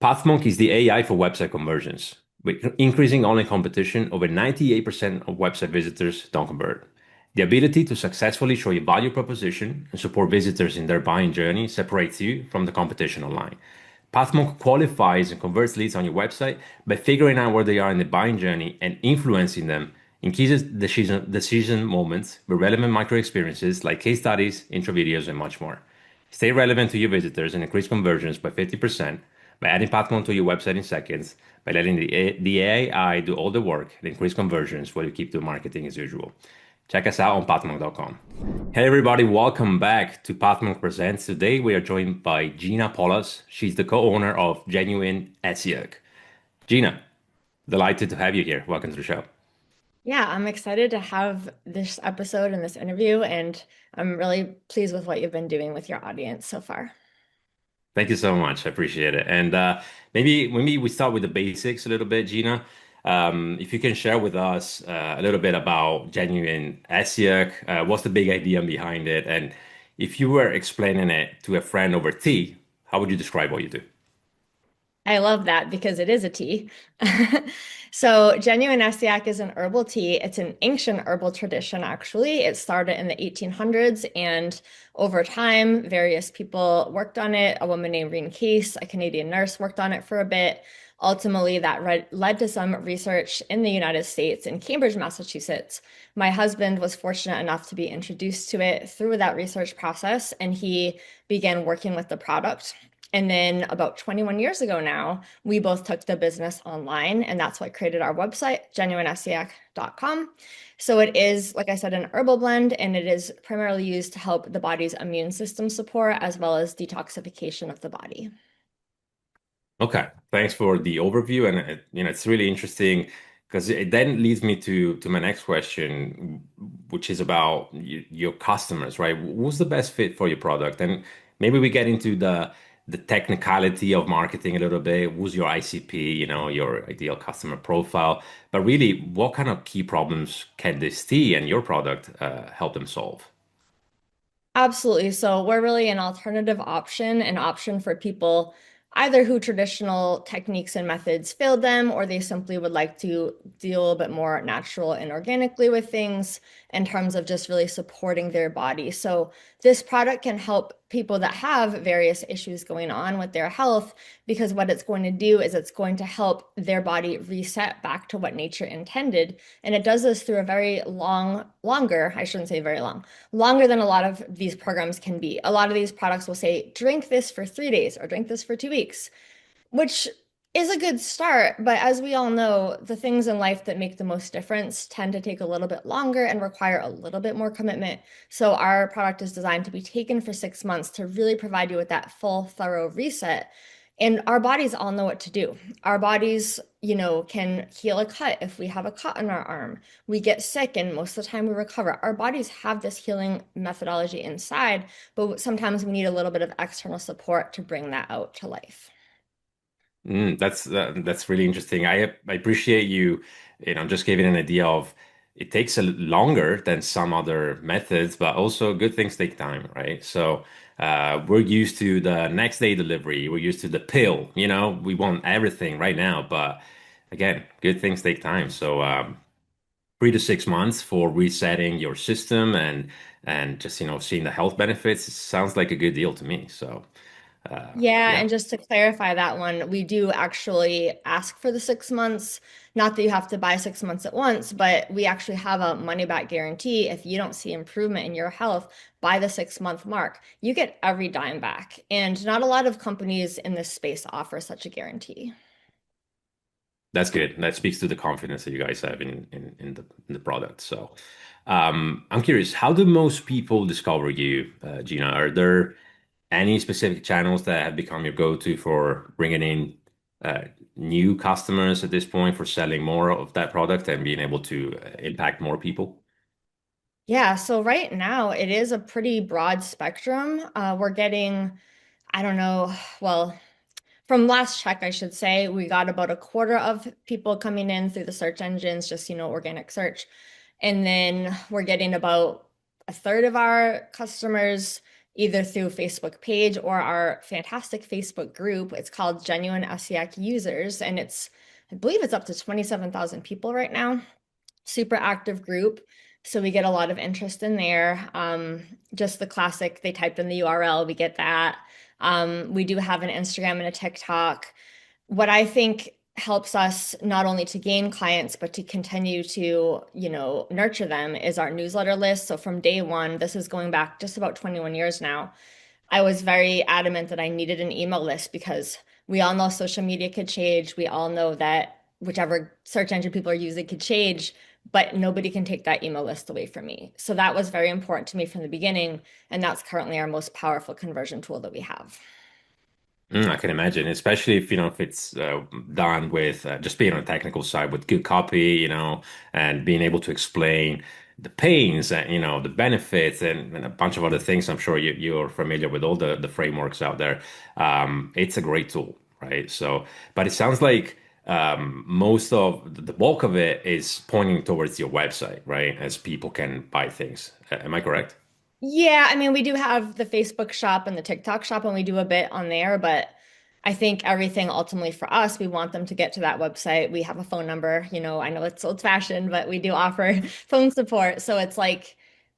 Pathmonk is the AI for website conversions. With increasing online competition, over 98% of website visitors don't convert. The ability to successfully show your value proposition and support visitors in their buying journey separates you from the competition online. Pathmonk qualifies and converts leads on your website by figuring out where they are in the buying journey and influencing them in key decision moments with relevant micro experiences like case studies, intro videos, and much more. Stay relevant to your visitors and increase conversions by 50% by adding Pathmonk to your website in seconds, by letting the AI do all the work and increase conversions while you keep doing marketing as usual. Check us out on pathmonk.com. Hey everybody, welcome back to Pathmonk Presents. Today we are joined by Gina Paulhus. She's the co-owner of Genuine Essiac. Gina, delighted to have you here. Welcome to the show. Yeah, I'm excited to have this episode and this interview, and I'm really pleased with what you've been doing with your audience so far. Thank you so much. I appreciate it. And maybe we start with the basics a little bit, Gina. If you can share with us a little bit about Genuine Essiac, what's the big idea behind it? And if you were explaining it to a friend over tea, how would you describe what you do? I love that because it is a tea. So, Genuine Essiac is an herbal tea. It's an ancient herbal tradition, actually. It started in the 1800s, and over time, various people worked on it. A woman named Reen Case, a Canadian nurse, worked on it for a bit. Ultimately, that led to some research in the United States in Cambridge, Massachusetts. My husband was fortunate enough to be introduced to it through that research process, and he began working with the product. And then about 21 years ago now, we both took the business online, and that's what created our website, genuineessiac.com. So it is, like I said, an herbal blend, and it is primarily used to help the body's immune system support as well as detoxification of the body. Okay, thanks for the overview, and it's really interesting because it then leads me to my next question, which is about your customers, right? Who's the best fit for your product? And maybe we get into the technicality of marketing a little bit. Who's your ICP, your ideal customer profile? But really, what kind of key problems can this tea and your product help them solve? Absolutely. So we're really an alternative option, an option for people either who traditional techniques and methods failed them, or they simply would like to deal a little bit more natural and organically with things in terms of just really supporting their body. So this product can help people that have various issues going on with their health, because what it's going to do is it's going to help their body reset back to what nature intended. And it does this through a very longer, I shouldn't say very long, longer than a lot of these programs can be. A lot of these products will say, drink this for 3 days or drink this for 2 weeks, which is a good start. But as we all know, the things in life that make the most difference tend to take a little bit longer and require a little bit more commitment. So our product is designed to be taken for 6 months to really provide you with that full, thorough reset. And our bodies all know what to do. Our bodies, can heal a cut if we have a cut on our arm. We get sick, and most of the time we recover. Our bodies have this healing methodology inside, but sometimes we need a little bit of external support to bring that out to life. That's really interesting. I appreciate you, just giving an idea of it takes a longer than some other methods, but also good things take time, right? So we're used to the next day delivery. We're used to the pill, we want everything right now, but again, good things take time. So 3 to 6 months for resetting your system and just seeing the health benefits sounds like a good deal to me. So Yeah, yeah. and just to clarify that one, we do actually ask for the 6 months. Not that you have to buy 6 months at once, but we actually have a money back guarantee. If you don't see improvement in your health by the 6 month mark, you get every dime back. And not a lot of companies in this space offer such a guarantee. That's good. That speaks to the confidence that you guys have in the product. So, I'm curious, how do most people discover you, Gina? Are there any specific channels that have become your go-to for bringing in uh, new customers at this point, for selling more of that product and being able to impact more people? Yeah, so right now it is a pretty broad spectrum. We're getting, I don't know, well, from last check, I should say, we got about a quarter of people coming in through the search engines, just, organic search. And then we're getting about a third of our customers either through Facebook page or our fantastic Facebook group. It's called Genuine Essiac Users, and I believe it's up to 27,000 people right now. Super active group. So we get a lot of interest in there. Just the classic, they typed in the URL, we get that. We do have an Instagram and a TikTok. What I think helps us not only to gain clients, but to continue to, nurture them is our newsletter list. So from day one, this is going back just about 21 years now. I was very adamant that I needed an email list because we all know social media could change. We all know that whichever search engine people are using could change, but nobody can take that email list away from me. So that was very important to me from the beginning, and that's currently our most powerful conversion tool that we have. I can imagine, especially if it's done with just being on the technical side with good copy, and being able to explain the pains and the benefits and a bunch of other things. I'm sure you're familiar with all the frameworks out there. It's a great tool, right? So, but it sounds like most of the bulk of it is pointing towards your website, right? As people can buy things. Am I correct? Yeah, I mean, we do have the Facebook shop and the TikTok shop, and we do a bit on there, but I think everything ultimately for us, we want them to get to that website. We have a phone number, I know it's old-fashioned, but we do offer phone support. So it's like,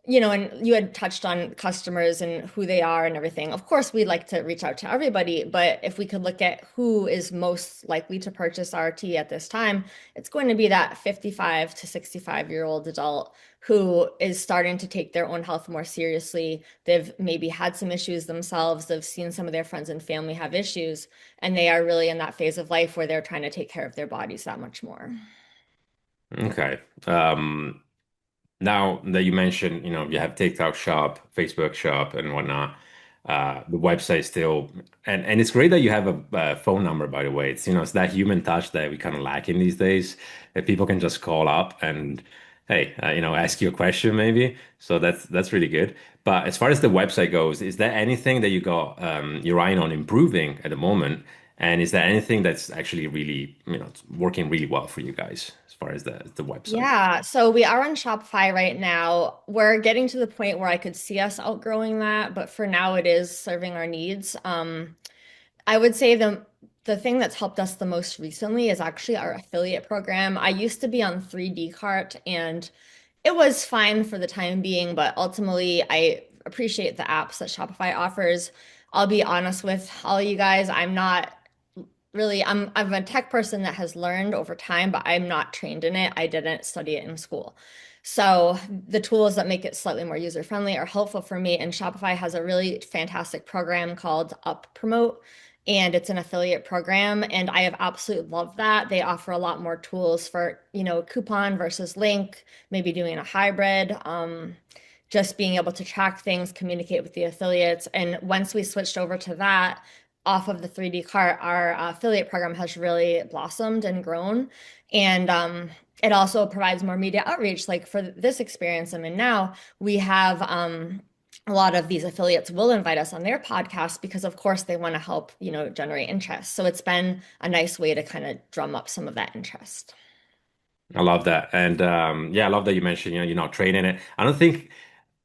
and you had touched on customers and who they are and everything. Of course, we'd like to reach out to everybody, but if we could look at who is most likely to purchase RT at this time, it's going to be that 55 to 65-year-old adult who is starting to take their own health more seriously. They've maybe had some issues themselves. They've seen some of their friends and family have issues, and they are really in that phase of life where they're trying to take care of their bodies that much more. Okay. Um, Now that you mentioned, you have TikTok shop, Facebook shop, and whatnot, the website still, and it's great that you have a phone number, by the way. It's that human touch that we kind of lack in these days, that people can just call up and, hey, ask you a question maybe. So that's really good. But as far as the website goes, is there anything that you got your eye on improving at the moment? And is there anything that's actually really, it's working really well for you guys as far as the website? Yeah, so we are on Shopify right now. We're getting to the point where I could see us outgrowing that, but for now it is serving our needs. I would say the thing that's helped us the most recently is actually our affiliate program. I used to be on 3D Cart and it was fine for the time being, but ultimately I appreciate the apps that Shopify offers. I'll be honest with all you guys, I'm not really I'm a tech person that has learned over time, but I'm not trained in it. I didn't study it in school. So the tools that make it slightly more user friendly are helpful for me. And Shopify has a really fantastic program called Up Promote, and it's an affiliate program. And I have absolutely loved that. They offer a lot more tools for, coupon versus link, maybe doing a hybrid. Just being able to track things, communicate with the affiliates. And once we switched over to that, off of the 3D cart, our affiliate program has really blossomed and grown. And it also provides more media outreach. Like for this experience I'm in now, we have a lot of these affiliates will invite us on their podcast because, of course, they want to help, generate interest. So it's been a nice way to kind of drum up some of that interest. I love that. And yeah, I love that you mentioned, you're not training it. I don't think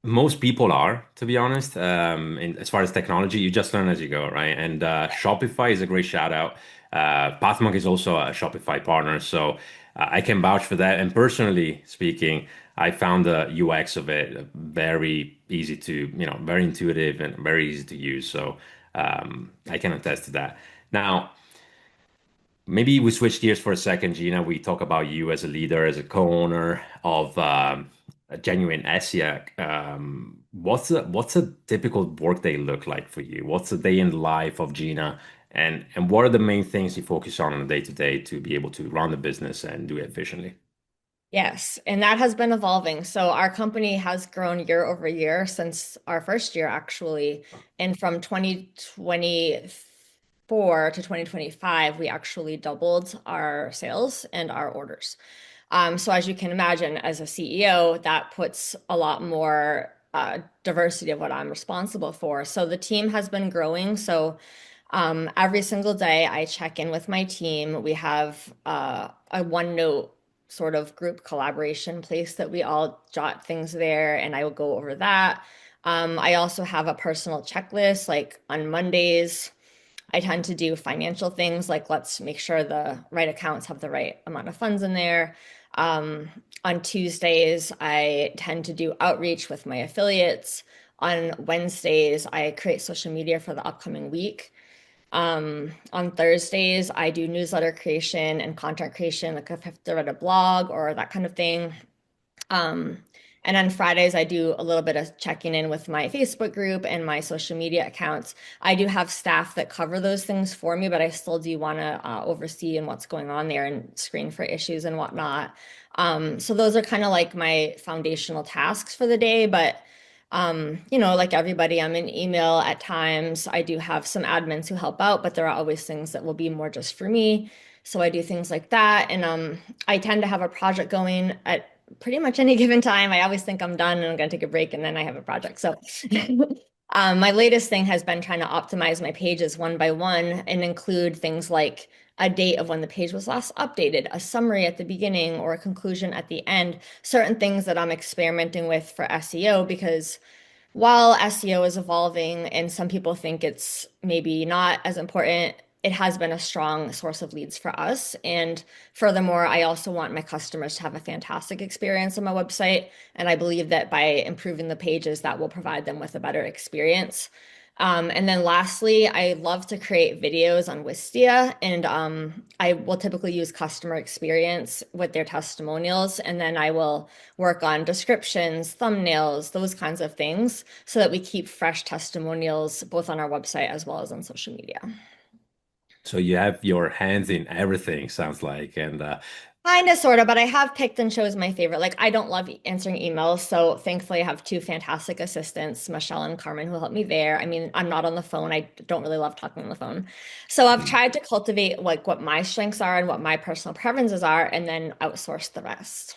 most people are, to be honest. As far as technology, you just learn as you go, right? And Shopify is a great shout out. Pathmark is also a Shopify partner, so I can vouch for that. And personally speaking, I found the UX of it very easy to, very intuitive and very easy to use. So I can attest to that. Now, maybe we switch gears for a second, Gina. We talk about you as a leader, as a co-owner of a genuine Essiac. What's a typical workday look like for you? What's a day in the life of Gina? And what are the main things you focus on a day to day to be able to run the business and do it efficiently? Yes, and that has been evolving. So our company has grown year over year since our first year, actually. And from 2024 to 2025, we actually doubled our sales and our orders. So as you can imagine, as a CEO, that puts a lot more diversity of what I'm responsible for. So the team has been growing. So every single day, I check in with my team. We have a OneNote sort of group collaboration place that we all jot things there, and I will go over that. I also have a personal checklist. Like on Mondays, I tend to do financial things like let's make sure the right accounts have the right amount of funds in there. On Tuesdays, I tend to do outreach with my affiliates. On Wednesdays, I create social media for the upcoming week. On Thursdays, I do newsletter creation and content creation, like if I have to write a blog or that kind of thing. Um, and on Fridays, I do a little bit of checking in with my Facebook group and my social media accounts. I do have staff that cover those things for me, but I still do want to oversee and what's going on there and screen for issues and whatnot. So those are kind of like my foundational tasks for the day. But like everybody, I'm in email at times. I do have some admins who help out, but there are always things that will be more just for me. So I do things like that. And I tend to have a project going at pretty much any given time. I always think I'm done and I'm going to take a break and then I have a project. So my latest thing has been trying to optimize my pages one by one and include things like a date of when the page was last updated, a summary at the beginning, or a conclusion at the end. Certain things that I'm experimenting with for SEO because while SEO is evolving and some people think it's maybe not as important, it has been a strong source of leads for us. And furthermore, I also want my customers to have a fantastic experience on my website. And I believe that by improving the pages, that will provide them with a better experience. And then lastly, I love to create videos on Wistia, and I will typically use customer experience with their testimonials, and then I will work on descriptions, thumbnails, those kinds of things, so that we keep fresh testimonials both on our website as well as on social media. So you have your hands in everything, sounds like. And Kind of, sort of, but I have picked and chose my favorite. Like, I don't love answering emails, so thankfully I have two fantastic assistants, Michelle and Carmen, who help me there. I mean, I'm not on the phone. I don't really love talking on the phone. So I've hmm, tried to cultivate like what my strengths are and what my personal preferences are, and then outsource the rest.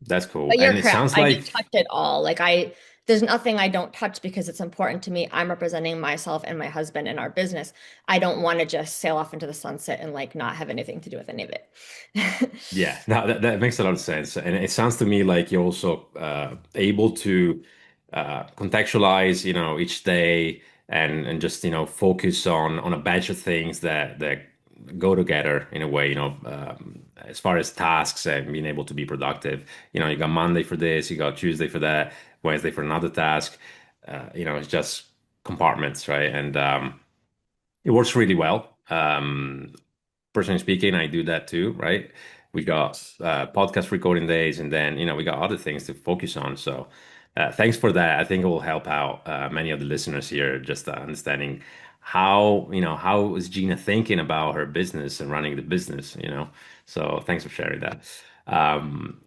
that's cool. But you're And it correct. sounds I do like, touch it all. There's nothing I don't touch because it's important to me. I'm representing myself and my husband in our business. I don't want to just sail off into the sunset and like not have anything to do with any of it. yeah, no, that makes a lot of sense. And it sounds to me like you're also able to contextualize, each day and just, focus on a batch of things that go together in a way, as far as tasks and being able to be productive. You got Monday for this, you got Tuesday for that, Wednesday for another task. It's just compartments, right? And it works really well. Personally speaking, I do that too, right? We got podcast recording days, and then we got other things to focus on. So, thanks for that. I think it will help out many of the listeners here, just understanding how is Gina thinking about her business and running the business. So, thanks for sharing that. Um,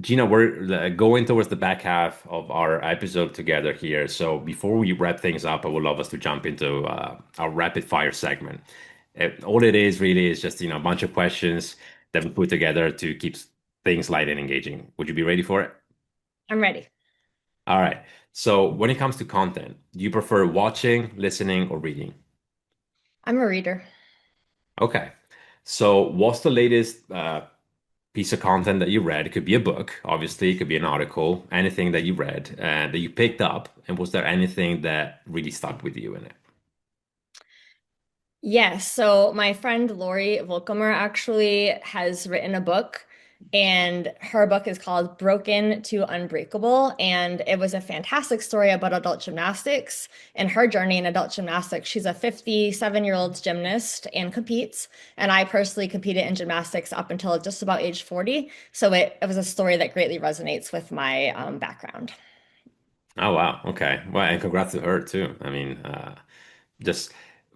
Gina, we're going towards the back half of our episode together here. So before we wrap things up, I would love us to jump into our rapid fire segment. All it is really is just, a bunch of questions that we put together to keep things light and engaging. Would you be ready for it? I'm ready. All right. So when it comes to content, do you prefer watching, listening, or reading? I'm a reader. Okay. So what's the latest piece of content that you read? It could be a book, obviously, it could be an article, anything that you read that you picked up, and was there anything that really stuck with you in it? Yes, so my friend Lori Volkamer actually has written a book, and her book is called Broken to Unbreakable. And it was a fantastic story about adult gymnastics and her journey in adult gymnastics. She's a 57-year-old gymnast and competes. And I personally competed in gymnastics up until just about age 40. So it was a story that greatly resonates with my background. Oh wow, okay. Well, and congrats to her too. I mean, just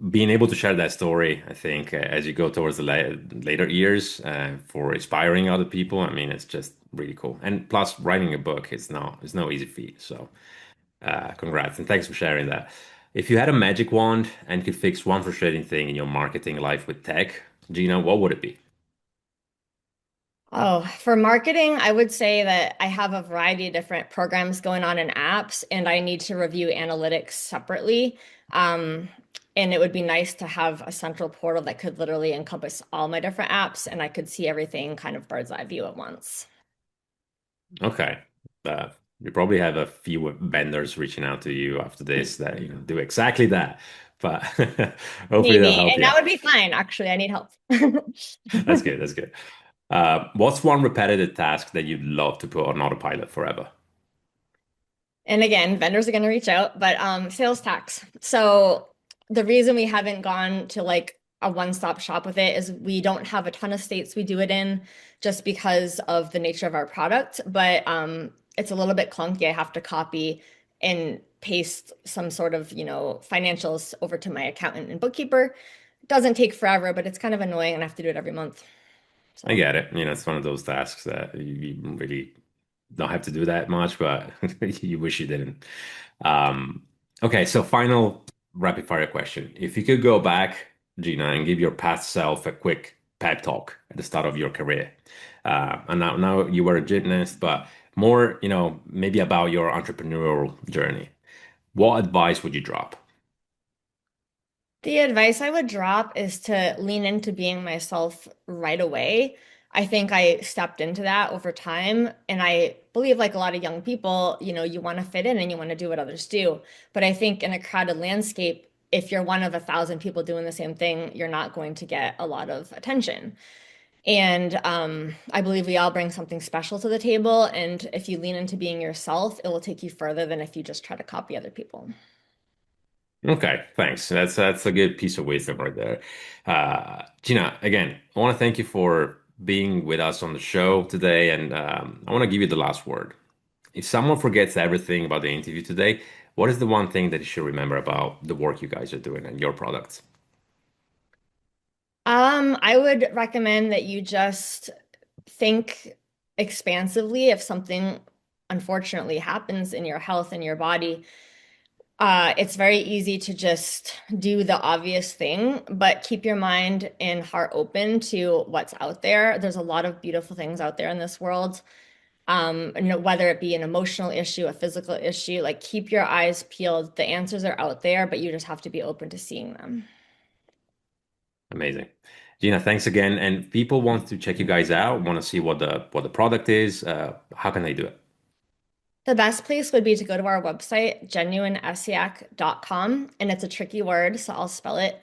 being able to share that story, I think, as you go towards the later years, for inspiring other people. I mean, it's just really cool. And plus, writing a book is no easy feat. So, congrats and thanks for sharing that. If you had a magic wand and could fix one frustrating thing in your marketing life with tech, Gina, what would it be? Oh, for marketing, I would say that I have a variety of different programs going on in apps, and I need to review analytics separately. Um, and it would be nice to have a central portal that could literally encompass all my different apps, and I could see everything kind of bird's eye view at once. Okay. You probably have a few vendors reaching out to you after this that do exactly that. But hopefully they'll Maybe. help And you that out. would be fine, actually. I need help. That's good. That's good. What's one repetitive task that you'd love to put on autopilot forever? And again, vendors are going to reach out, but sales tax. So the reason we haven't gone to like a one-stop shop with it is we don't have a ton of states we do it in just because of the nature of our product, but it's a little bit clunky. I have to copy and paste some sort of, financials over to my accountant and bookkeeper. It doesn't take forever, but it's kind of annoying and I have to do it every month. I So get it. It's one of those tasks that you really don't have to do that much, but you wish you didn't. Um, okay, so final rapid fire question. If you could go back, Gina, and give your past self a quick pep talk at the start of your career, and now you were a gymnast, but more, maybe about your entrepreneurial journey, what advice would you drop? the advice I would drop is to lean into being myself right away. I think I stepped into that over time. And I believe, like a lot of young people, you want to fit in and you want to do what others do. But I think in a crowded landscape, if you're one of 1,000 people doing the same thing, you're not going to get a lot of attention. And I believe we all bring something special to the table. And if you lean into being yourself, it will take you further than if you just try to copy other people. Okay, thanks. That's a good piece of wisdom right there. Gina, again, I want to thank you for being with us on the show today, and I want to give you the last word. If someone forgets everything about the interview today, what is the one thing that you should remember about the work you guys are doing and your products? I would recommend that you just think expansively if something unfortunately happens in your health and your body. It's very easy to just do the obvious thing, but keep your mind and heart open to what's out there. There's a lot of beautiful things out there in this world. Whether it be an emotional issue, a physical issue, like keep your eyes peeled. The answers are out there, but you just have to be open to seeing them. Amazing. Gina, thanks again. And if people want to check you guys out, want to see what the product is, how can they do it? The best place would be to go to our website, genuineessiac.com, and it's a tricky word, so I'll spell it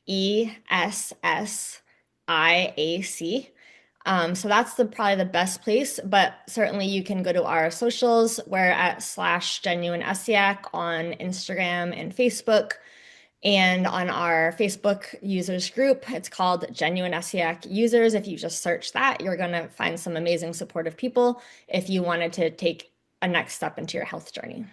ESSIAC. So that's probably the best place, but certainly you can go to our socials. We're at /genuineessiac on Instagram and Facebook. And on our Facebook users group, it's called Genuine Essiac Users. If you just search that, you're going to find some amazing supportive people if you wanted to take a next step into your health journey.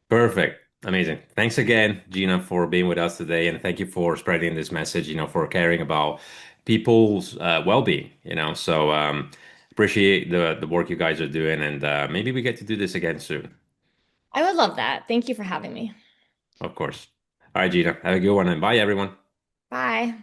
Perfect. Amazing. Thanks again, Gina, for being with us today. And thank you for spreading this message, for caring about people's well-being, So appreciate the work you guys are doing. And maybe we get to do this again soon, I would love that. Thank you for having me. of course. All right, Gina, have a good one and bye, everyone. Bye.